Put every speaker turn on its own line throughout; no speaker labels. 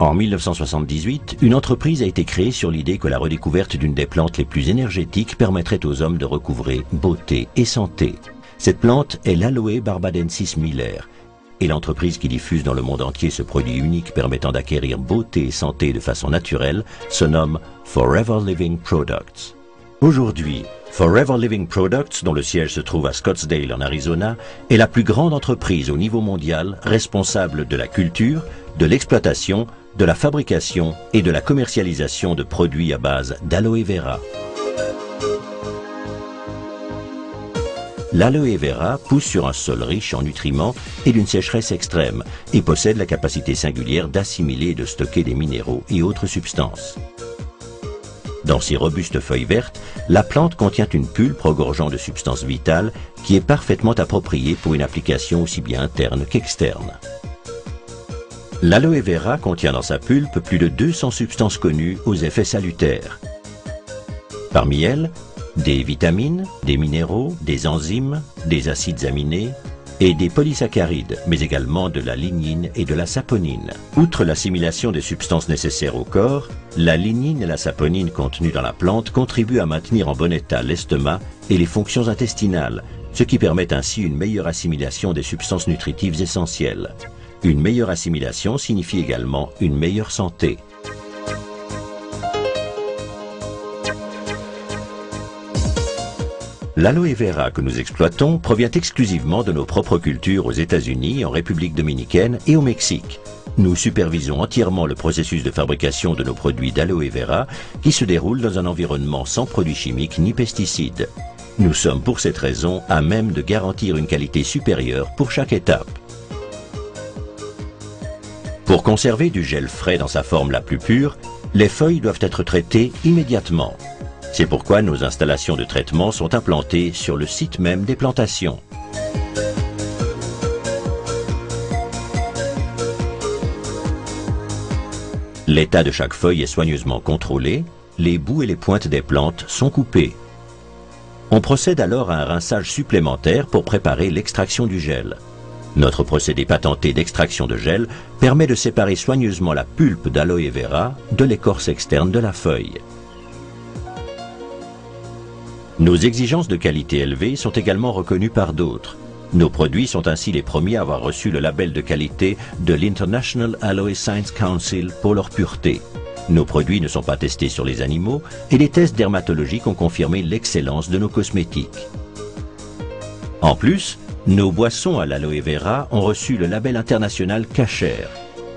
En 1978, une entreprise a été créée sur l'idée que la redécouverte d'une des plantes les plus énergétiques permettrait aux hommes de recouvrer beauté et santé. Cette plante est l'Aloe barbadensis Miller, et l'entreprise qui diffuse dans le monde entier ce produit unique permettant d'acquérir beauté et santé de façon naturelle se nomme Forever Living Products. Aujourd'hui, Forever Living Products, dont le siège se trouve à Scottsdale en Arizona, est la plus grande entreprise au niveau mondial responsable de la culture, de l'exploitation, de la fabrication et de la commercialisation de produits à base d'aloe vera. L'aloe vera pousse sur un sol riche en nutriments et d'une sécheresse extrême et possède la capacité singulière d'assimiler et de stocker des minéraux et autres substances. Dans ses robustes feuilles vertes, la plante contient une pulpe regorgeant de substances vitales qui est parfaitement appropriée pour une application aussi bien interne qu'externe. L'aloe vera contient dans sa pulpe plus de 200 substances connues aux effets salutaires. Parmi elles, des vitamines, des minéraux, des enzymes, des acides aminés et des polysaccharides, mais également de la lignine et de la saponine. Outre l'assimilation des substances nécessaires au corps, la lignine et la saponine contenues dans la plante contribuent à maintenir en bon état l'estomac et les fonctions intestinales, ce qui permet ainsi une meilleure assimilation des substances nutritives essentielles. Une meilleure assimilation signifie également une meilleure santé. L'aloe vera que nous exploitons provient exclusivement de nos propres cultures aux États-Unis, en République dominicaine et au Mexique. Nous supervisons entièrement le processus de fabrication de nos produits d'aloe vera qui se déroule dans un environnement sans produits chimiques ni pesticides. Nous sommes pour cette raison à même de garantir une qualité supérieure pour chaque étape. Pour conserver du gel frais dans sa forme la plus pure, les feuilles doivent être traitées immédiatement. C'est pourquoi nos installations de traitement sont implantées sur le site même des plantations. L'état de chaque feuille est soigneusement contrôlé, les bouts et les pointes des plantes sont coupés. On procède alors à un rinçage supplémentaire pour préparer l'extraction du gel. Notre procédé patenté d'extraction de gel permet de séparer soigneusement la pulpe d'aloe vera de l'écorce externe de la feuille. Nos exigences de qualité élevée sont également reconnues par d'autres. Nos produits sont ainsi les premiers à avoir reçu le label de qualité de l'International Aloe Science Council pour leur pureté. Nos produits ne sont pas testés sur les animaux et les tests dermatologiques ont confirmé l'excellence de nos cosmétiques. En plus, nos boissons à l'aloe vera ont reçu le label international Kasher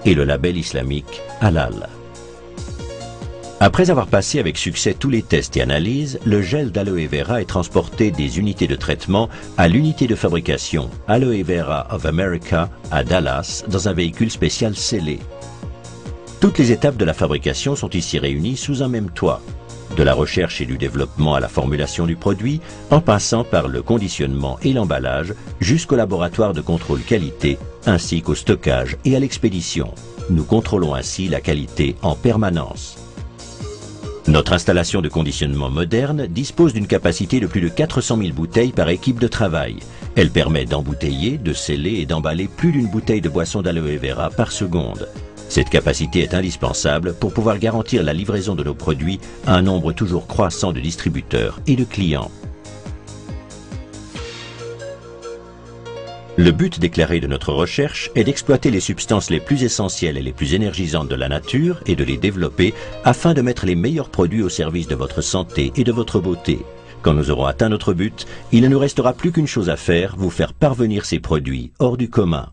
et le label islamique Halal. Après avoir passé avec succès tous les tests et analyses, le gel d'aloe vera est transporté des unités de traitement à l'unité de fabrication Aloe Vera of America à Dallas dans un véhicule spécial scellé. Toutes les étapes de la fabrication sont ici réunies sous un même toit. De la recherche et du développement à la formulation du produit, en passant par le conditionnement et l'emballage, jusqu'au laboratoire de contrôle qualité, ainsi qu'au stockage et à l'expédition. Nous contrôlons ainsi la qualité en permanence. Notre installation de conditionnement moderne dispose d'une capacité de plus de 400 000 bouteilles par équipe de travail. Elle permet d'embouteiller, de sceller et d'emballer plus d'une bouteille de boisson d'aloe vera par seconde. Cette capacité est indispensable pour pouvoir garantir la livraison de nos produits à un nombre toujours croissant de distributeurs et de clients. Le but déclaré de notre recherche est d'exploiter les substances les plus essentielles et les plus énergisantes de la nature et de les développer afin de mettre les meilleurs produits au service de votre santé et de votre beauté. Quand nous aurons atteint notre but, il ne nous restera plus qu'une chose à faire, vous faire parvenir ces produits hors du commun.